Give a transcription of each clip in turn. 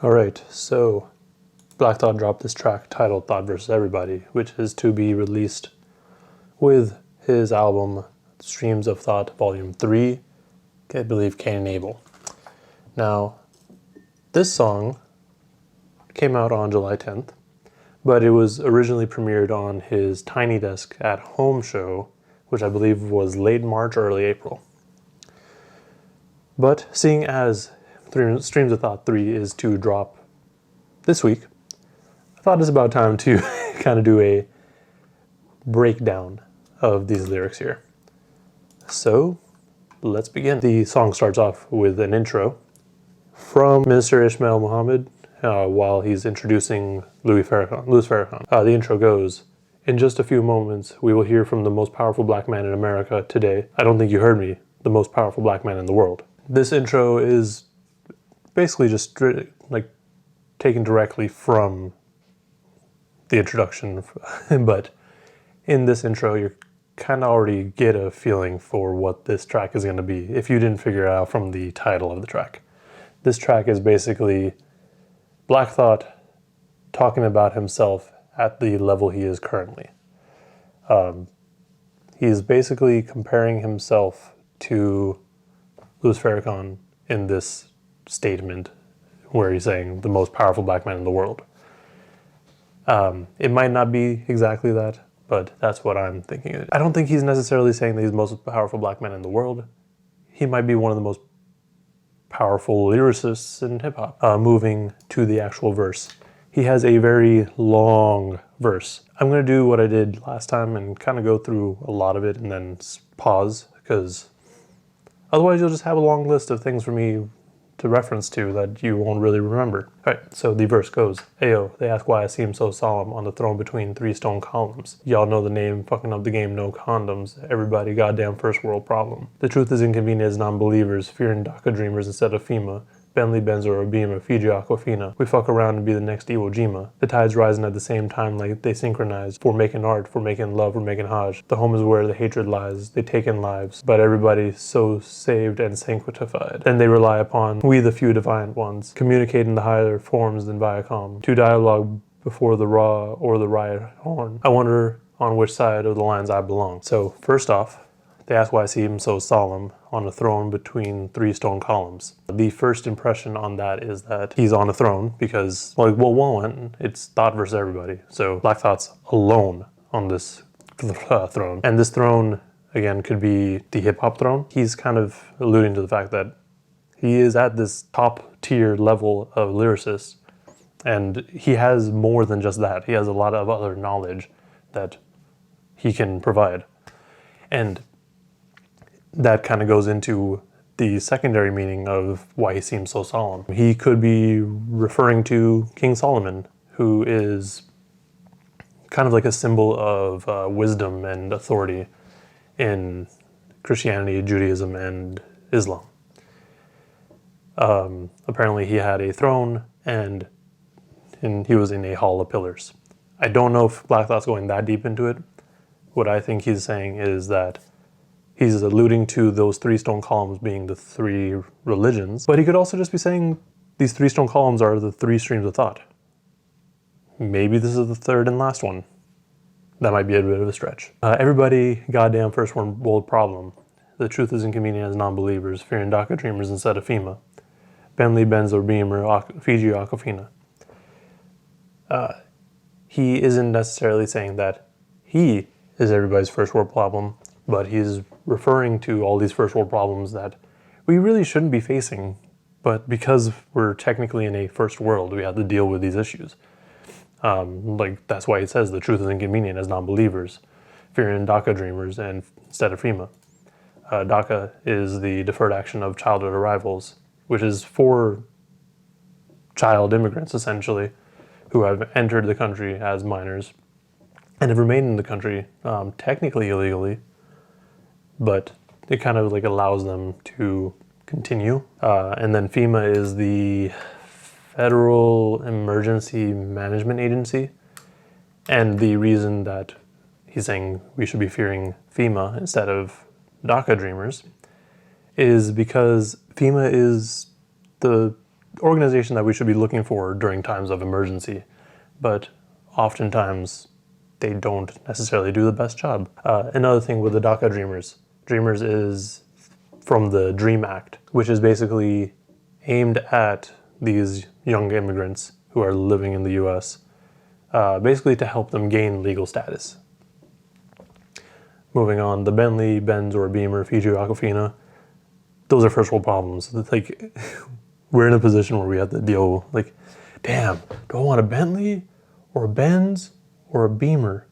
Alright, so Black Thought dropped this track titled Thought vs. Everybody, which is to be released with his album Streams of Thought Volume 3, I believe Cain and Abel. Now, this song came out on July 10th, but it was originally premiered on his Tiny Desk at Home show, which I believe was late March, early April. But seeing as Streams of Thought 3 is to drop this week, I thought it's about time to kind of do a breakdown of these lyrics here. So, let's begin. The song starts off with an intro from Minister Ismail Muhammad while he's introducing Louis Farrakhan. The intro goes, "In just a few moments, we will hear from the most powerful black man in America today. I don't think you heard me, the most powerful black man in the world." This intro is basically just like taken directly from the introduction, but in this intro, you kind of already get a feeling for what this track is going to be if you didn't figure it out from the title of the track. This track is basically Black Thought talking about himself at the level he is currently. He's basically comparing himself to Louis Farrakhan in this statement where he's saying the most powerful black man in the world. It might not be exactly that, but that's what I'm thinking. I don't think he's necessarily saying that he's the most powerful black man in the world. He might be one of the most powerful lyricists in hip-hop. Moving to the actual verse. He has a very long verse. I'm going to do what I did last time and kind of go through a lot of it and then pause, because otherwise you'll just have a long list of things for me to reference to that you won't really remember. Alright, so the verse goes, "Ayo, they ask why I seem so solemn on the throne between three stone columns. Y'all know the name, fucking up the game, no condoms. Everybody goddamn first world problem. The truth is inconvenient as non-believers, fearing DACA dreamers instead of FEMA. Bentley, Benz, or a Beamer, Fiji, Aquafina. We fuck around and be the next Iwo Jima. The tide's rising at the same time like they synchronize. For making art, for making love, for making Hajj. The home is where the hatred lies. They take in lives, but everybody so saved and sanctified. Then they rely upon we the few defiant ones, communicating the higher forms than Viacom. To dialogue before the raw or the riot horn. I wonder on which side of the lines I belong." So first off, they ask why I see him so solemn on a throne between three stone columns. The first impression on that is that he's on a throne because, well, one, it's Thought versus everybody. So Black Thought's alone on this throne. And this throne, again, could be the hip-hop throne. He's kind of alluding to the fact that he is at this top-tier level of lyricist, and he has more than just that. He has a lot of other knowledge that he can provide. And that kind of goes into the secondary meaning of why he seems so solemn. He could be referring to King Solomon, who is kind of like a symbol of wisdom and authority in Christianity, Judaism, and Islam. Apparently he had a throne and he was in a hall of pillars. I don't know if Black Thought's going that deep into it. What I think he's saying is that he's alluding to those three stone columns being the three religions, but he could also just be saying these three stone columns are the three streams of thought. Maybe this is the third and last one. That might be a bit of a stretch. Everybody goddamn first world problem. The truth is inconvenient as non-believers, fearing DACA dreamers instead of FEMA. Bentley, Benz, or Beamer, Fiji, Aquafina. He isn't necessarily saying that he is everybody's first world problem, but he's referring to all these first world problems that we really shouldn't be facing, but because we're technically in a first world, we have to deal with these issues. Like that's why it says the truth is inconvenient as non-believers, fearing DACA dreamers and instead of FEMA. DACA is the deferred action of childhood arrivals, which is for child immigrants essentially, who have entered the country as minors and have remained in the country technically illegally, but it kind of like allows them to continue. And then FEMA is the Federal Emergency Management Agency. And the reason that he's saying we should be fearing FEMA instead of DACA dreamers is because FEMA is the organization that we should be looking for during times of emergency, but oftentimes they don't necessarily do the best job. Another thing with the DACA Dreamers. Dreamers is from the DREAM Act, which is basically aimed at these young immigrants who are living in the US, basically to help them gain legal status. Moving on, the Bentley, Benz, or Beamer, Fiji, or Aquafina, those are first world problems. It's like, we're in a position where we have to deal, like, damn, do I want a Bentley, or a Benz, or a Beamer?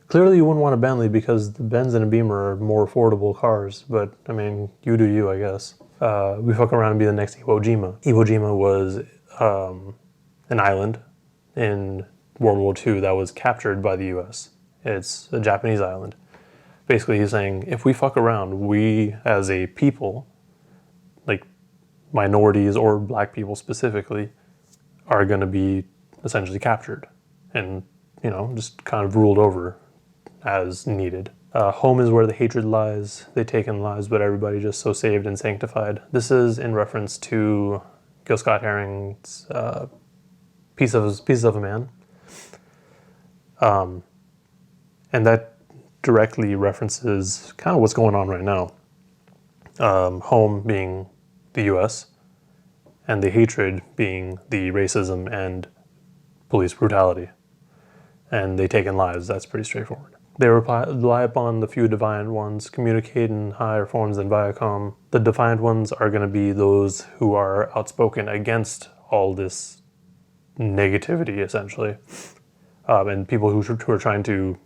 Clearly you wouldn't want a Bentley because the Benz and a Beamer are more affordable cars, but I mean, you do you, I guess. We fuck around and be the next Iwo Jima. Iwo Jima was an island in World War II that was captured by the US. It's a Japanese island. Basically, he's saying, if we fuck around, we as a people, like minorities or black people specifically, are going to be essentially captured and, you know, just kind of ruled over as needed. Home is where the hatred lies. They take in lives, but everybody just so saved and sanctified. This is in reference to Gil Scott-Heron's Pieces of a Man. And that directly references kind of what's going on right now. Home being the US, and the hatred being the racism and police brutality. And they take in lives, that's pretty straightforward. They rely upon the few defiant ones, communicate in higher forms than Viacom. The defiant ones are going to be those who are outspoken against all this negativity, essentially. And people who are trying to,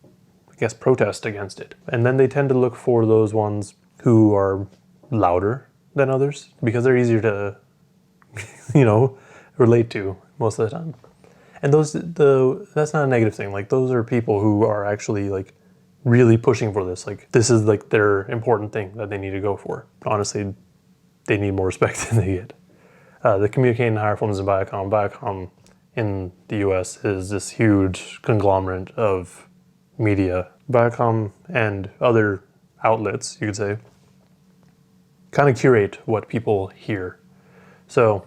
I guess, protest against it. And then they tend to look for those ones who are louder than others because they're easier to, you know, relate to most of the time. And that's not a negative thing. Like, those are people who are actually like really pushing for this. Like, this is like their important thing that they need to go for. Honestly, they need more respect than they get. The communicating higher forms of Viacom. Viacom in the US is this huge conglomerate of media. Viacom and other outlets, you could say, kind of curate what people hear. So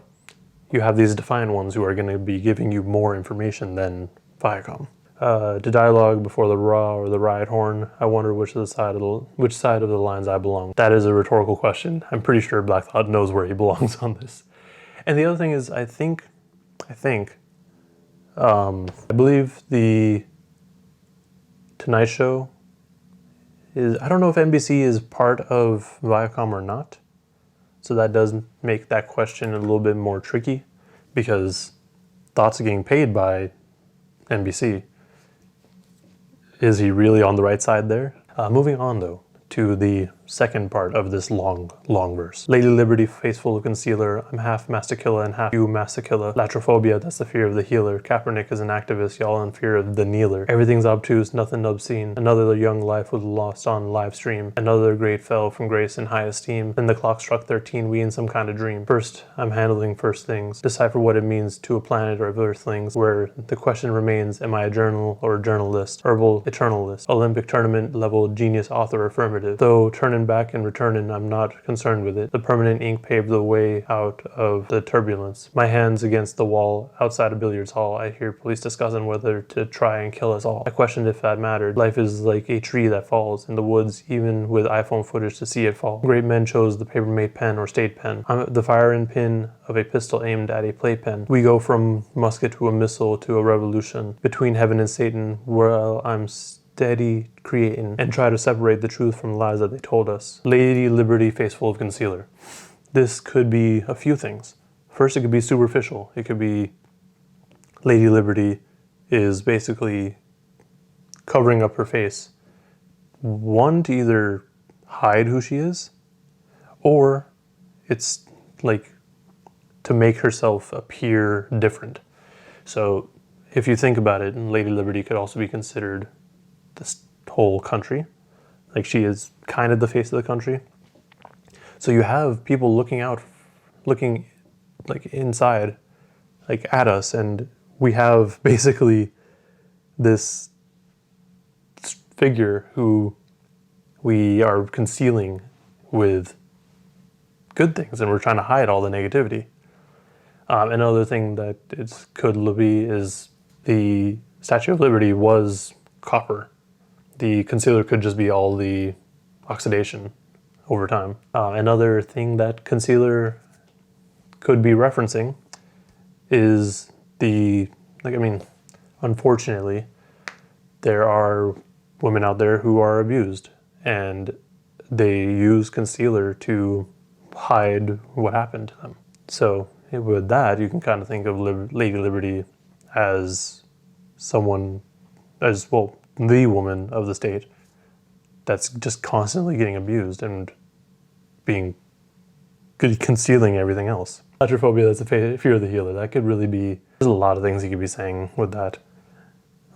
you have these defiant ones who are going to be giving you more information than Viacom. To dialogue before the raw or the riot horn, I wonder which side of the lines I belong. That is a rhetorical question. I'm pretty sure Black Thought knows where he belongs on this. And the other thing is, I believe the Tonight Show is, I don't know if NBC is part of Viacom or not. So that does make that question a little bit more tricky because Thought's getting paid by NBC. Is he really on the right side there? Moving on though, to the second part of this long verse. Lady Liberty, face full of concealer. I'm half Mastakilla and half you Mastakilla. Latrophobia, that's the fear of the healer. Kaepernick is an activist, y'all in fear of the kneeler. Everything's obtuse, nothing obscene. Another young life was lost on live stream. Another great fell from grace and high esteem. Then the clock struck 13, we in some kind of dream. First, I'm handling first things. Decipher what it means to a planet of earthlings, where the question remains, am I a journal or a journalist? Herbal eternalist. Olympic tournament level genius author affirmative. Though turning back and returning, I'm not concerned with it. The permanent ink paved the way out of the turbulence. My hands against the wall outside a billiards hall. I hear police discussing whether to try and kill us all. I questioned if that mattered. Life is like a tree that falls in the woods, even with iPhone footage to see it fall. Great men chose the paper-made pen or state pen. I'm the fire and pin of a pistol aimed at a playpen. We go from musket to a missile to a revolution. Between heaven and Satan, well, I'm steady creating and try to separate the truth from the lies that they told us. Lady Liberty, face full of concealer. This could be a few things. First, it could be superficial. It could be Lady Liberty is basically covering up her face. One, to either hide who she is, or it's like to make herself appear different. So if you think about it, Lady Liberty could also be considered this whole country. Like, she is kind of the face of the country. So you have people looking like inside, like at us, and we have basically this figure who we are concealing with good things, and we're trying to hide all the negativity. Another thing that it could be is the Statue of Liberty was copper. The concealer could just be all the oxidation over time. Another thing that concealer could be referencing is unfortunately, there are women out there who are abused, and they use concealer to hide what happened to them. So with that, you can kind of think of Lady Liberty as someone, as well, the woman of the state that's just constantly getting abused and concealing everything else. Claustrophobia, that's a fear of the healer. That could really be, there's a lot of things he could be saying with that.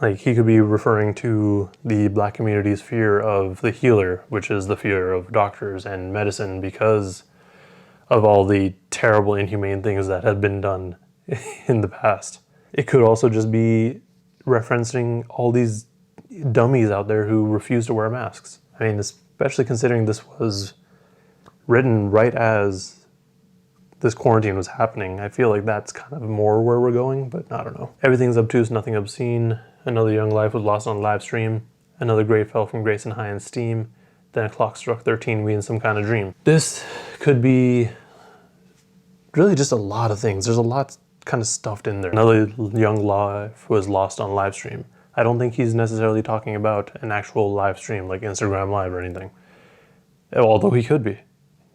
Like, he could be referring to the Black community's fear of the healer, which is the fear of doctors and medicine because of all the terrible, inhumane things that have been done in the past. It could also just be referencing all these dummies out there who refuse to wear masks. I mean, especially considering this was written right as this quarantine was happening. I feel like that's kind of more where we're going, but I don't know. Everything's obtuse, nothing obscene. Another young life was lost on live stream. Another grade fell from grace and high in esteem. Then a clock struck 13, we in some kind of dream. This could be really just a lot of things. There's a lot kind of stuffed in there. Another young life was lost on live stream. I don't think he's necessarily talking about an actual live stream like Instagram Live or anything. Although he could be.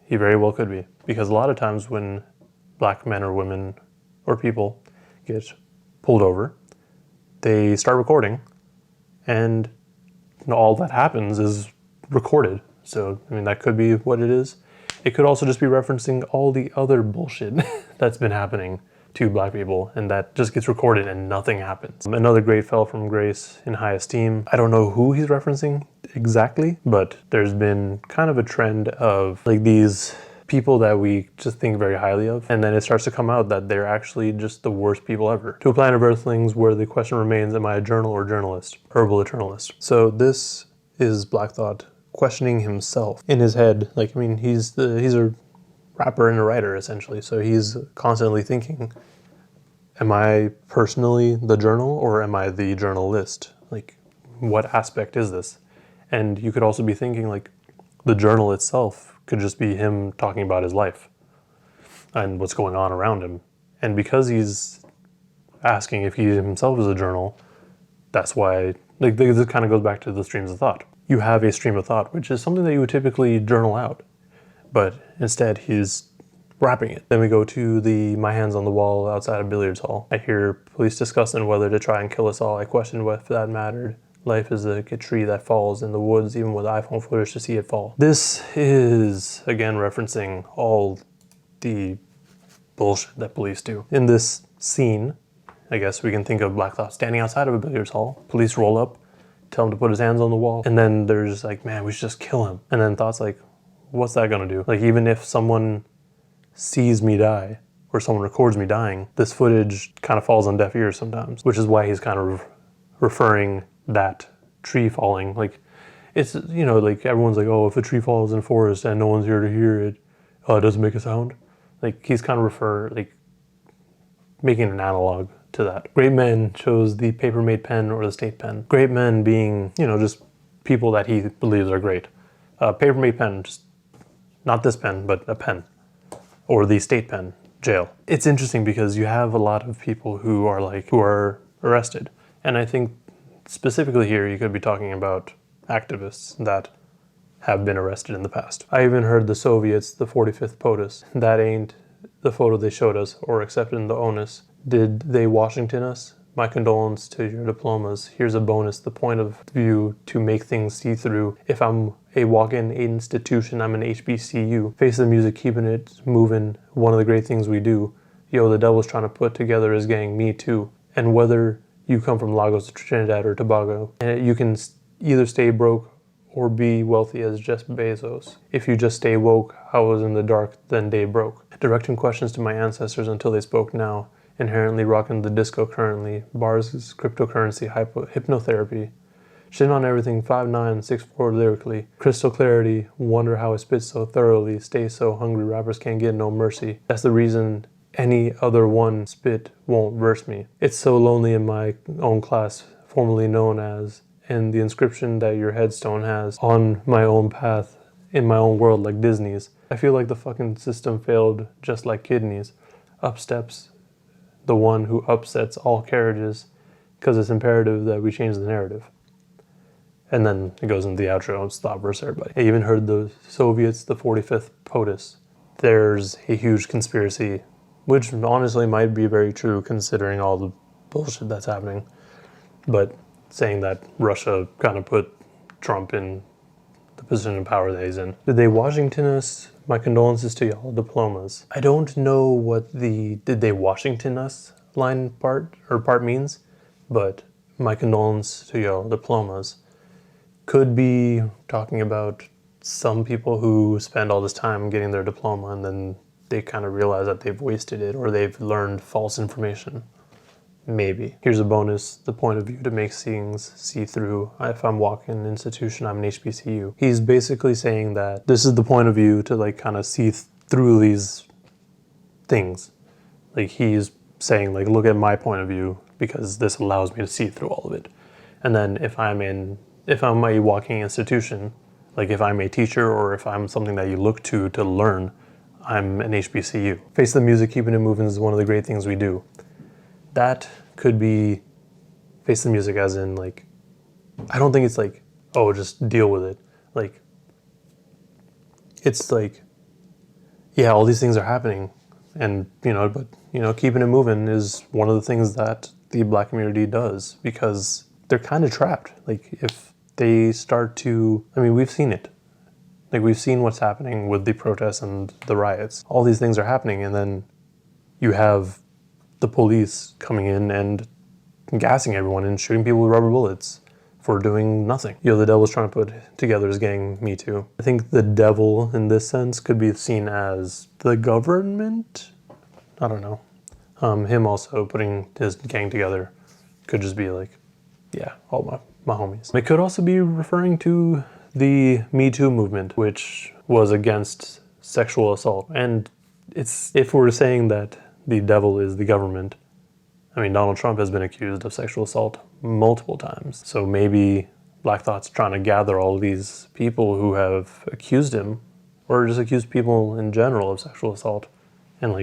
He very well could be. Because a lot of times when Black men or women or people get pulled over, they start recording, and all that happens is recorded. So, I mean, that could be what it is. It could also just be referencing all the other bullshit that's been happening to Black people, and that just gets recorded and nothing happens. Another grade fell from grace in high esteem. I don't know who he's referencing exactly, but there's been kind of a trend of like these people that we just think very highly of, and then it starts to come out that they're actually just the worst people ever. To a planet of Earthlings, where the question remains, am I a journal or journalist? Herbal eternalist. So this is Black Thought questioning himself in his head. Like, I mean, he's a rapper and a writer, essentially, so he's constantly thinking, am I personally the journal or am I the journalist? Like, what aspect is this? And you could also be thinking, like, the journal itself could just be him talking about his life and what's going on around him. And because he's asking if he himself is a journal, that's why, like, this kind of goes back to the streams of thought. You have a stream of thought, which is something that you would typically journal out, but instead he's rapping it. Then we go to the my hands on the wall outside a billiards hall. I hear police discussing whether to try and kill us all. I questioned what that mattered. Life is like a tree that falls in the woods, even with iPhone footage to see it fall. This is, again, referencing all the bullshit that police do. In this scene, I guess we can think of Black Thought standing outside of a billiards hall. Police roll up, tell him to put his hands on the wall, and then there's like, man, we should just kill him. And then Thought's like, what's that gonna do? Like, even if someone sees me die, or someone records me dying, this footage kind of falls on deaf ears sometimes, which is why he's kind of referring that tree falling. Like, it's, you know, like everyone's like, oh, if a tree falls in a forest and no one's here to hear it, it doesn't make a sound. Like, he's kind of making an analog to that. Great men chose the paper-made pen or the state pen. Great men being, you know, just people that he believes are great. Paper-made pen, just not this pen, but a pen. Or the state pen, jail. It's interesting because you have a lot of people who are arrested. And I think specifically here, you could be talking about activists that have been arrested in the past. I even heard the Soviets, the 45th POTUS. That ain't the photo they showed us or accepting the onus. Did they Washington us? My condolence to your diplomas. Here's a bonus, the point of view to make things see-through. If I'm a walk-in institution, I'm an HBCU. Face the music, keeping it moving. One of the great things we do. Yo, the devil's trying to put together his gang, me too. And whether you come from Lagos, Trinidad, or Tobago, and you can either stay broke or be wealthy as Jeff Bezos. If you just stay woke, I was in the dark, then day broke. Directing questions to my ancestors until they spoke now. Inherently rocking the disco currently. Bars is cryptocurrency, hypnotherapy. Shitting on everything, 5'9", 6'4" lyrically. Crystal clarity, wonder how I spit so thoroughly. Stay so hungry, rappers can't get no mercy. That's the reason any other one spit won't verse me. It's so lonely in my own class, formerly known as, and the inscription that your headstone has, on my own path, in my own world like Disney's. I feel like the fucking system failed just like kidneys. Up steps the one who upsets all carriages, because it's imperative that we change the narrative. And then it goes into the outro, stop verse everybody. I even heard the Soviets, the 45th POTUS. There's a huge conspiracy, which honestly might be very true considering all the bullshit that's happening. But saying that Russia kind of put Trump in the position of power that he's in. Did they Washington us? My condolences to y'all diplomas. I don't know what the did they Washington us line part means, but my condolences to y'all diplomas could be talking about some people who spend all this time getting their diploma and then they kind of realize that they've wasted it or they've learned false information. Maybe. Here's a bonus, the point of view to make things see-through. If I'm walking an institution, I'm an HBCU. He's basically saying that this is the point of view to like kind of see through these things. Like he's saying like, look at my point of view because this allows me to see through all of it. And then if I'm a walking institution, like if I'm a teacher or if I'm something that you look to learn, I'm an HBCU. Face the music, keeping it moving is one of the great things we do. That could be face the music as in like, I don't think it's like, oh, just deal with it. Like, it's like, yeah, all these things are happening and, but keeping it moving is one of the things that the Black community does because they're kind of trapped. Like if they start to, we've seen it. Like we've seen what's happening with the protests and the riots. All these things are happening and then you have the police coming in and gassing everyone and shooting people with rubber bullets for doing nothing. The devil's trying to put together his gang, me too. I think the devil in this sense could be seen as the government. I don't know. Him also putting his gang together could just be like, yeah, all my homies. It could also be referring to the Me Too movement, which was against sexual assault. And if we're saying that the devil is the government, Donald Trump has been accused of sexual assault multiple times. So maybe Black Thought's trying to gather all these people who have accused him or just accused people in general of sexual assault and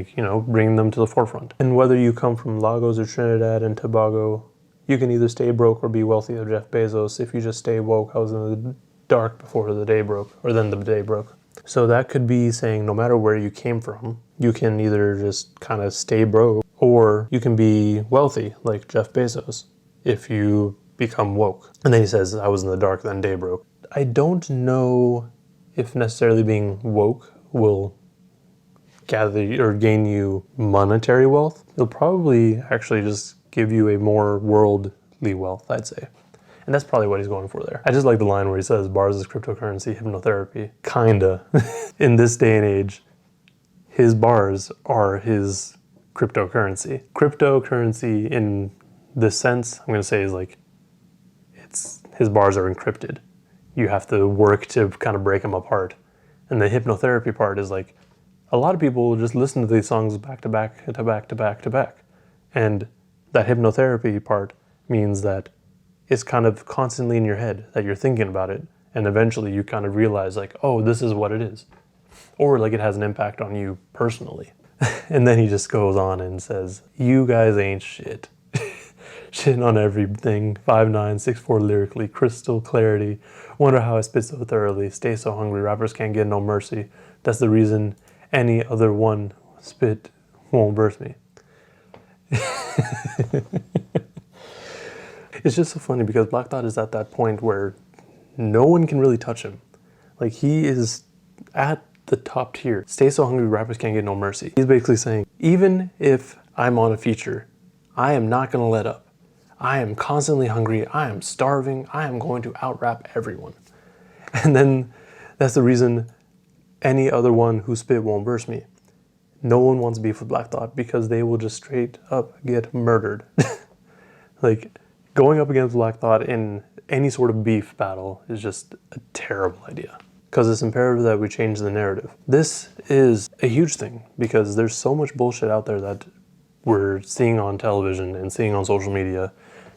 bring them to the forefront. And whether you come from Lagos or Trinidad and Tobago, you can either stay broke or be wealthy of Jeff Bezos. If you just stay woke, I was in the dark before the day broke, or then the day broke. So that could be saying no matter where you came from, you can either just kind of stay broke or you can be wealthy like Jeff Bezos if you become woke. And then he says, I was in the dark, then day broke. I don't know if necessarily being woke will gather or gain you monetary wealth. It'll probably actually just give you a more worldly wealth, I'd say. And that's probably what he's going for there. I just like the line where he says, bars is cryptocurrency, hypnotherapy. Kinda. In this day and age, his bars are his cryptocurrency. Cryptocurrency in this sense, I'm gonna say is like, his bars are encrypted. You have to work to kind of break them apart. And the hypnotherapy part is like, a lot of people will just listen to these songs back to back to back to back to back. And that hypnotherapy part means that it's kind of constantly in your head, that you're thinking about it. And eventually you kind of realize like, oh, this is what it is. Or like it has an impact on you personally. And then he just goes on and says, you guys ain't shit. Shitting on everything, 5'9", 6'4" lyrically, crystal clarity, wonder how I spit so thoroughly, stay so hungry, rappers can't get no mercy. That's the reason any other one spit won't verse me. It's just so funny because Black Thought is at that point where no one can really touch him. Like he is at the top tier. Stay so hungry, rappers can't get no mercy. He's basically saying, even if I'm on a feature, I am not gonna let up. I am constantly hungry, I am starving, I am going to out-rap everyone. And then that's the reason any other one who spit won't verse me. No one wants beef with Black Thought because they will just straight up get murdered. Like, Going up against Black Thought in any sort of beef battle is just a terrible idea, because it's imperative that we change the narrative. This is a huge thing because there's so much bullshit out there that we're seeing on television and seeing on social media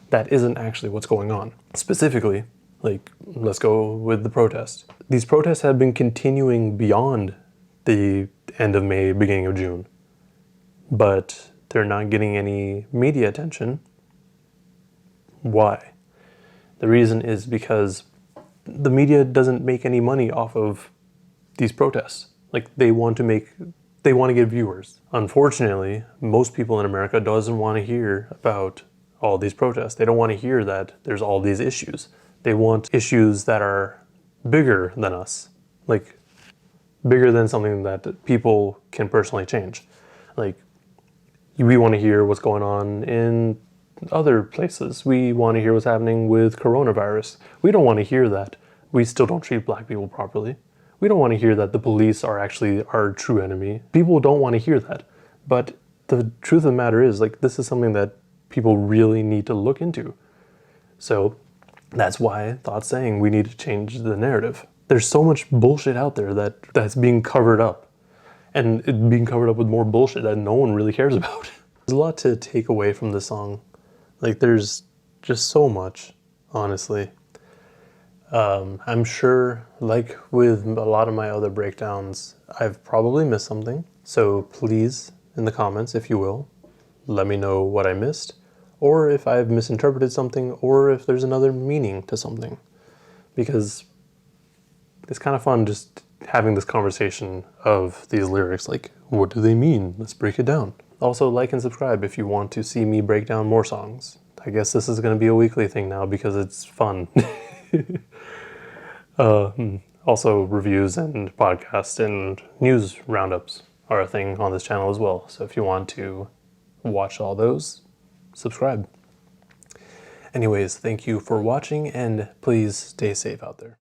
that isn't actually what's going on. Specifically, like, let's go with the protest. These protests have been continuing beyond the end of May, beginning of June, but they're not getting any media attention. Why? The reason is because the media doesn't make any money off of these protests. Like, they want to get viewers. Unfortunately, most people in America doesn't want to hear about all these protests. They don't want to hear that there's all these issues. They want issues that are bigger than us, like bigger than something that people can personally change. Like, we want to hear what's going on in other places. We want to hear what's happening with coronavirus. We don't want to hear that we still don't treat black people properly. We don't want to hear that the police are actually our true enemy. People don't want to hear that. But the truth of the matter is, like, this is something that people really need to look into. So that's why Thought's saying we need to change the narrative. There's so much bullshit out there that's being covered up, and it being covered up with more bullshit that no one really cares about. There's a lot to take away from this song. Like, there's just so much, honestly. I'm sure, like with a lot of my other breakdowns, I've probably missed something. So please, in the comments, if you will, let me know what I missed, or if I've misinterpreted something, or if there's another meaning to something. Because it's kind of fun just having this conversation of these lyrics, like, what do they mean? Let's break it down. Also, like and subscribe if you want to see me break down more songs. I guess this is going to be a weekly thing now because it's fun. Also, reviews and podcasts and news roundups are a thing on this channel as well. So if you want to watch all those, subscribe. Anyways, thank you for watching, and please stay safe out there.